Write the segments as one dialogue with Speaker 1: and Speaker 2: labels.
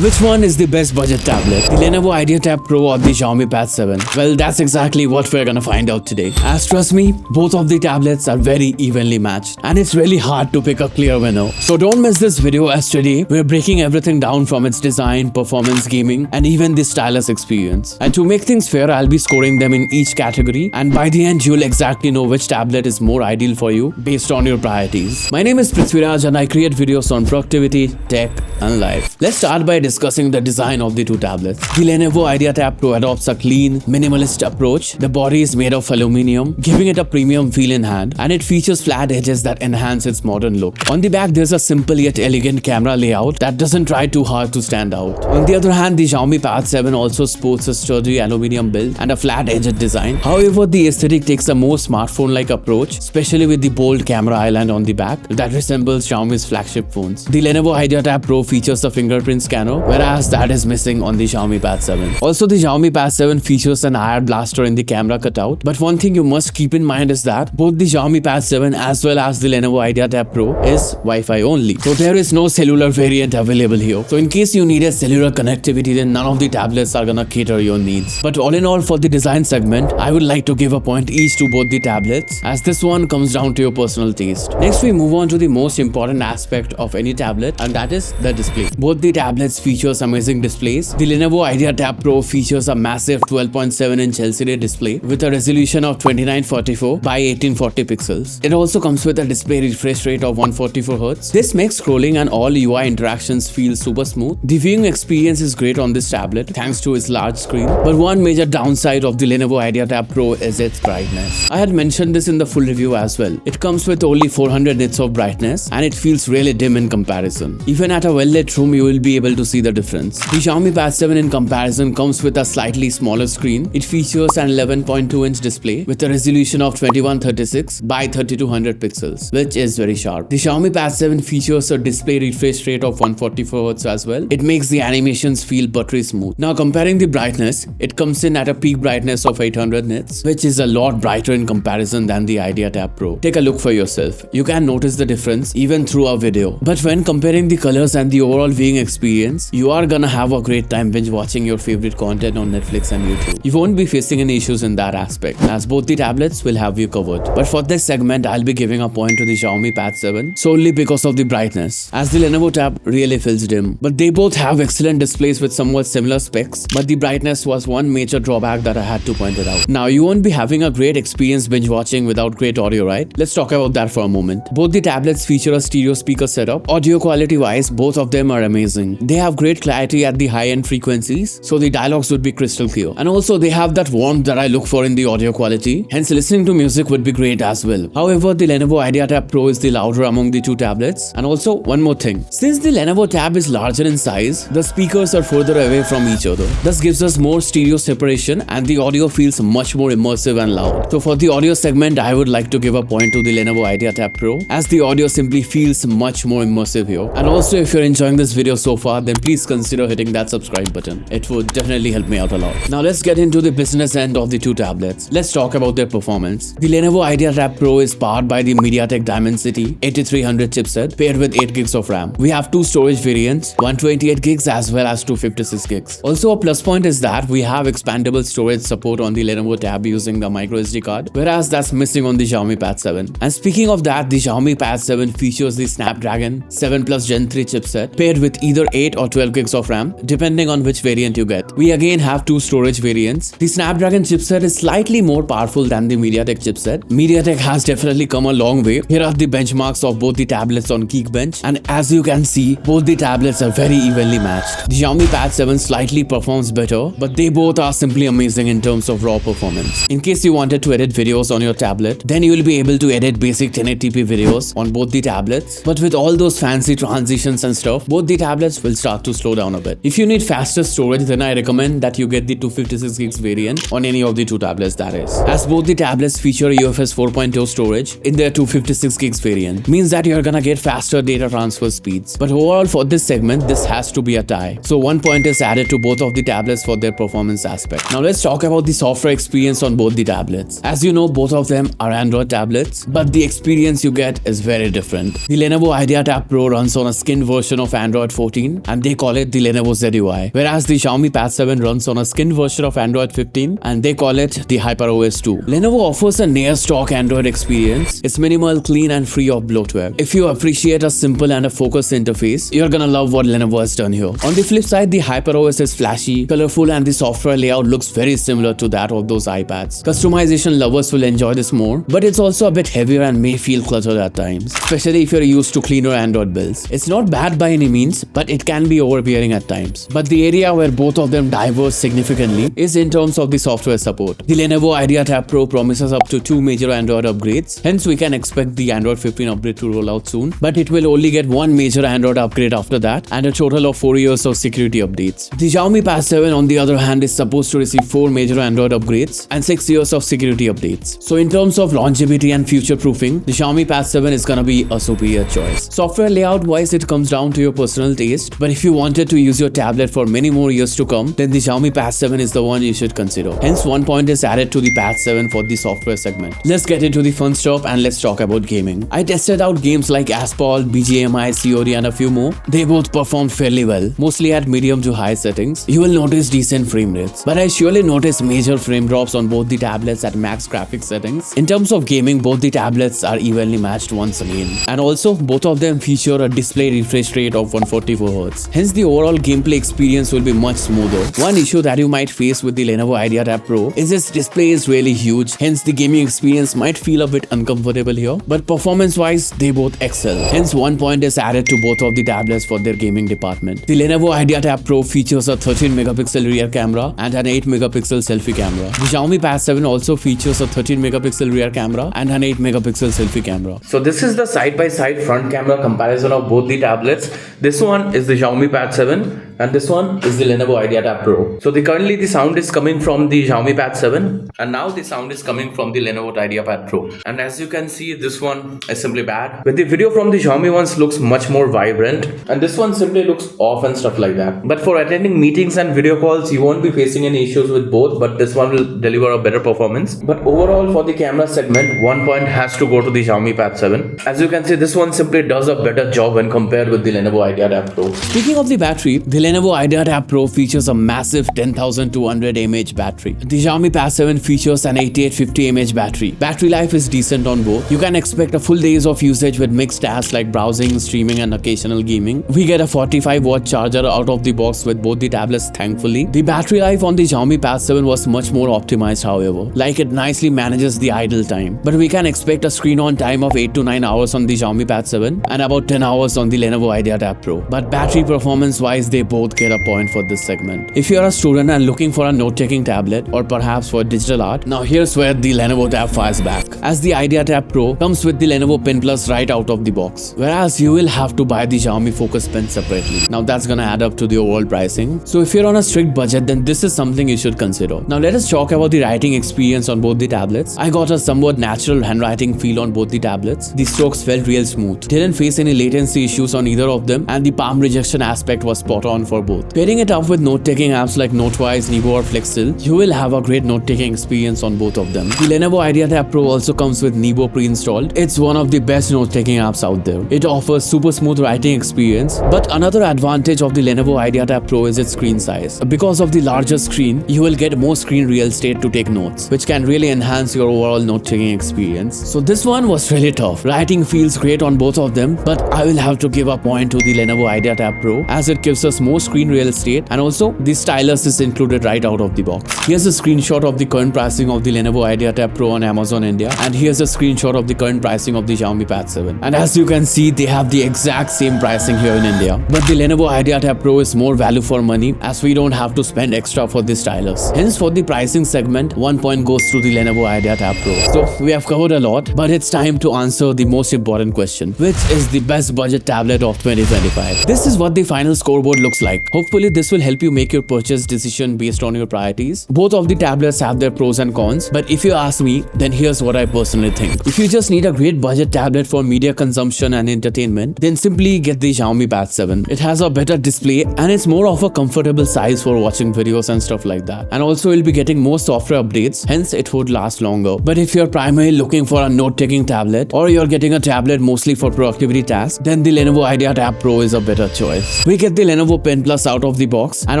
Speaker 1: Which one is the best budget tablet? The Lenovo Idea Tab Pro or the Xiaomi Pad 7? Well, that's exactly what we're gonna find out today. As trust me, both of the tablets are very evenly matched and it's really hard to pick a clear winner. So don't miss this video as today we're breaking everything down from its design, performance, gaming and even the stylus experience. And to make things fair, I'll be scoring them in each category and by the end you'll exactly know which tablet is more ideal for you based on your priorities. My name is Prithviraj and I create videos on productivity, tech and life. Let's start by discussing the design of the two tablets. The Lenovo Idea Tab Pro adopts a clean, minimalist approach. The body is made of aluminum, giving it a premium feel in hand, and it features flat edges that enhance its modern look. On the back, there's a simple yet elegant camera layout that doesn't try too hard to stand out. On the other hand, the Xiaomi Pad 7 also sports a sturdy aluminum build and a flat-edged design. However, the aesthetic takes a more smartphone-like approach, especially with the bold camera island on the back that resembles Xiaomi's flagship phones. The Lenovo Idea Tab Pro features a fingerprint scanner, whereas that is missing on the Xiaomi Pad 7. Also, the Xiaomi Pad 7 features an IR blaster in the camera cutout, but one thing you must keep in mind is that both the Xiaomi Pad 7 as well as the Lenovo Idea Tab Pro is Wi-Fi only. So there is no cellular variant available here. So in case you need a cellular connectivity, then none of the tablets are gonna cater your needs. But all in all, for the design segment, I would like to give a point each to both the tablets, as this one comes down to your personal taste. Next, we move on to the most important aspect of any tablet, and that is the display. Both the tablets features amazing displays. The Lenovo Idea Tab Pro features a massive 12.7-inch LCD display with a resolution of 2944 by 1840 pixels. It also comes with a display refresh rate of 144Hz. This makes scrolling and all UI interactions feel super smooth. The viewing experience is great on this tablet thanks to its large screen. But one major downside of the Lenovo Idea Tab Pro is its brightness. I had mentioned this in the full review as well. It comes with only 400 nits of brightness and it feels really dim in comparison. Even at a well-lit room, you will be able to see the difference. The Xiaomi Pad 7 in comparison comes with a slightly smaller screen. It features an 11.2-inch display with a resolution of 2136 by 3200 pixels, which is very sharp. The Xiaomi Pad 7 features a display refresh rate of 144Hz as well. It makes the animations feel buttery smooth. Now comparing the brightness, it comes in at a peak brightness of 800 nits, which is a lot brighter in comparison than the Idea Tab Pro. Take a look for yourself. You can notice the difference even through a video. But when comparing the colors and the overall viewing experience, you are gonna have a great time binge watching your favorite content on Netflix and YouTube. You won't be facing any issues in that aspect, as both the tablets will have you covered. But for this segment, I'll be giving a point to the Xiaomi Pad 7 solely because of the brightness, as the Lenovo Tab really feels dim. But they both have excellent displays with somewhat similar specs, but the brightness was one major drawback that I had to point it out. Now, you won't be having a great experience binge watching without great audio, right? Let's talk about that for a moment. Both the tablets feature a stereo speaker setup. Audio quality wise, both of them are amazing. They have great clarity at the high-end frequencies, so the dialogues would be crystal clear. And also, they have that warmth that I look for in the audio quality, hence listening to music would be great as well. However, the Lenovo Idea Tab Pro is the louder among the two tablets. And also, one more thing. Since the Lenovo Tab is larger in size, the speakers are further away from each other. This gives us more stereo separation and the audio feels much more immersive and loud. So for the audio segment, I would like to give a point to the Lenovo Idea Tab Pro, as the audio simply feels much more immersive here. And also, if you're enjoying this video so far, then please consider hitting that subscribe button. It would definitely help me out a lot. Now let's get into the business end of the two tablets. Let's talk about their performance. The Lenovo Idea Tab Pro is powered by the MediaTek Dimensity 8300 chipset paired with 8 gigs of RAM. We have two storage variants, 128 gigs as well as 256 gigs. Also, a plus point is that we have expandable storage support on the Lenovo Tab using the microSD card, whereas that's missing on the Xiaomi Pad 7. And speaking of that, the Xiaomi Pad 7 features the Snapdragon 7 Plus Gen 3 chipset paired with either 8 or 12 gigs of RAM, depending on which variant you get. We again have two storage variants. The Snapdragon chipset is slightly more powerful than the MediaTek chipset. MediaTek has definitely come a long way. Here are the benchmarks of both the tablets on Geekbench, and as you can see, both the tablets are very evenly matched. The Xiaomi Pad 7 slightly performs better, but they both are simply amazing in terms of raw performance. In case you wanted to edit videos on your tablet, then you will be able to edit basic 1080p videos on both the tablets. But with all those fancy transitions and stuff, both the tablets will start to slow down a bit. If you need faster storage, then I recommend that you get the 256 gigs variant on any of the two tablets, that is. As both the tablets feature UFS 4.0 storage in their 256 gigs variant, means that you're gonna get faster data transfer speeds. But overall, for this segment, this has to be a tie. So one point is added to both of the tablets for their performance aspect. Now let's talk about the software experience on both the tablets. As you know, both of them are Android tablets, but the experience you get is very different. The Lenovo Idea Tab Pro runs on a skinned version of Android 14, and the they call it the Lenovo Z UI. Whereas the Xiaomi Pad 7 runs on a skinned version of Android 15 and they call it the HyperOS 2. Lenovo offers a near stock Android experience. It's minimal, clean and free of bloatware. If you appreciate a simple and a focused interface, you're gonna love what Lenovo has done here. On the flip side, the HyperOS is flashy, colorful and the software layout looks very similar to that of those iPads. Customization lovers will enjoy this more, but it's also a bit heavier and may feel cluttered at times, especially if you're used to cleaner Android builds. It's not bad by any means, but it can be overbearing at times. But the area where both of them diverge significantly is in terms of the software support. The Lenovo Idea Tab Pro promises up to 2 major Android upgrades, hence we can expect the Android 15 upgrade to roll out soon, but it will only get one major Android upgrade after that and a total of 4 years of security updates. The Xiaomi Pad 7 on the other hand is supposed to receive 4 major Android upgrades and 6 years of security updates. So in terms of longevity and future proofing, the Xiaomi Pad 7 is gonna be a superior choice. Software layout wise, it comes down to your personal taste, but if you wanted to use your tablet for many more years to come, then the Xiaomi Pad 7 is the one you should consider. Hence, 1 point is added to the Pad 7 for the software segment. Let's get into the fun stuff and let's talk about gaming. I tested out games like Asphalt, BGMI, COD and a few more. They both performed fairly well, mostly at medium to high settings. You will notice decent frame rates, but I surely noticed major frame drops on both the tablets at max graphics settings. In terms of gaming, both the tablets are evenly matched once again. And also, both of them feature a display refresh rate of 144Hz. Hence, the overall gameplay experience will be much smoother. One issue that you might face with the Lenovo Idea Tab Pro is its display is really huge. Hence, the gaming experience might feel a bit uncomfortable here. But performance-wise, they both excel. Hence, 1 point is added to both of the tablets for their gaming department. The Lenovo Idea Tab Pro features a 13-megapixel rear camera and an 8-megapixel selfie camera. The Xiaomi Pad 7 also features a 13-megapixel rear camera and an 8-megapixel selfie camera. So this is the side-by-side front camera comparison of both the tablets. This one is the Xiaomi Pad 7 and this one is the Lenovo Idea Tab Pro. So currently the sound is coming from the Xiaomi Pad 7 and now the sound is coming from the Lenovo Idea Pad Pro. And as you can see, this one is simply bad. But the video from the Xiaomi ones looks much more vibrant and this one simply looks off and stuff like that. But for attending meetings and video calls, you won't be facing any issues with both, but this one will deliver a better performance. But overall for the camera segment, 1 point has to go to the Xiaomi Pad 7. As you can see, this one simply does a better job when compared with the Lenovo Idea Tab Pro. Speaking of the battery, the Lenovo Idea Tab Pro features a massive 10,200 mAh battery. The Xiaomi Pad 7 features an 8850 mAh battery. Battery life is decent on both. You can expect a full days of usage with mixed tasks like browsing, streaming and occasional gaming. We get a 45-watt charger out of the box with both the tablets thankfully. The battery life on the Xiaomi Pad 7 was much more optimized however, like it nicely manages the idle time. But we can expect a screen on time of 8 to 9 hours on the Xiaomi Pad 7 and about 10 hours on the Lenovo Idea Tab Pro. But battery performance wise, they both get a point for this segment. If you are a student and looking for a note-taking tablet or perhaps for digital art, now here's where the Lenovo Tab fires back. As the Idea Tab Pro comes with the Lenovo Pen Plus right out of the box, whereas you will have to buy the Xiaomi Focus Pen separately. Now that's gonna add up to the overall pricing. So if you're on a strict budget, then this is something you should consider. Now let us talk about the writing experience on both the tablets. I got a somewhat natural handwriting feel on both the tablets. The strokes felt real smooth. Didn't face any latency issues on either of them and the palm rejection aspect was spot on for both. Pairing it up with note-taking apps like Notewise, Nebo or Flexil, you will have a great note-taking experience on both of them. The Lenovo Idea Tab Pro also comes with Nebo pre-installed. It's one of the best note-taking apps out there. It offers super smooth writing experience, but another advantage of the Lenovo Idea Tab Pro is its screen size. Because of the larger screen, you will get more screen real estate to take notes, which can really enhance your overall note-taking experience. So this one was really tough. Writing feels great on both of them, but I will have to give a point to the Lenovo Idea Tab Pro as it gives us more screen real estate and also the stylus is included right out of the box. Here's a screenshot of the current pricing of the Lenovo Idea Tab Pro on Amazon India and here's a screenshot of the current pricing of the Xiaomi Pad 7. And as you can see, they have the exact same pricing here in India. But the Lenovo Idea Tab Pro is more value for money as we don't have to spend extra for the stylus. Hence for the pricing segment, 1 point goes to the Lenovo Idea Tab Pro. So we have covered a lot, but it's time to answer the most important question, which is the best budget tablet of 2025. This is what the final scoreboard looks like. Hopefully this will help you make your purchase decision based on your priorities. Both of the tablets have their pros and cons, but if you ask me, then here's what I personally think. If you just need a great budget tablet for media consumption and entertainment, then simply get the Xiaomi Pad 7. It has a better display and it's more of a comfortable size for watching videos and stuff like that. And also you'll be getting more software updates, hence it would last longer. But if you're primarily looking for a note-taking tablet or you're getting a tablet mostly for productivity tasks, then the Lenovo Idea Tab Pro is a better choice. tablets. We get the Lenovo Pen Plus out of the box, and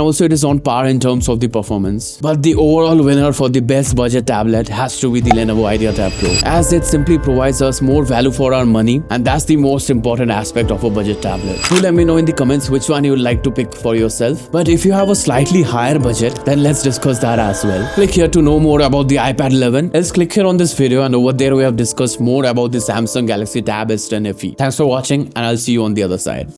Speaker 1: also it is on par in terms of the performance. But the overall winner for the best budget tablet has to be the Lenovo Idea Tab Pro, as it simply provides us more value for our money, and that's the most important aspect of a budget tablet. Do let me know in the comments which one you would like to pick for yourself. But if you have a slightly higher budget, then let's discuss that as well. Click here to know more about the iPad 11. Else click here on this video, and over there we have discussed more about the Samsung Galaxy Tab S10 FE. Thanks for watching, and I'll see you on the other side.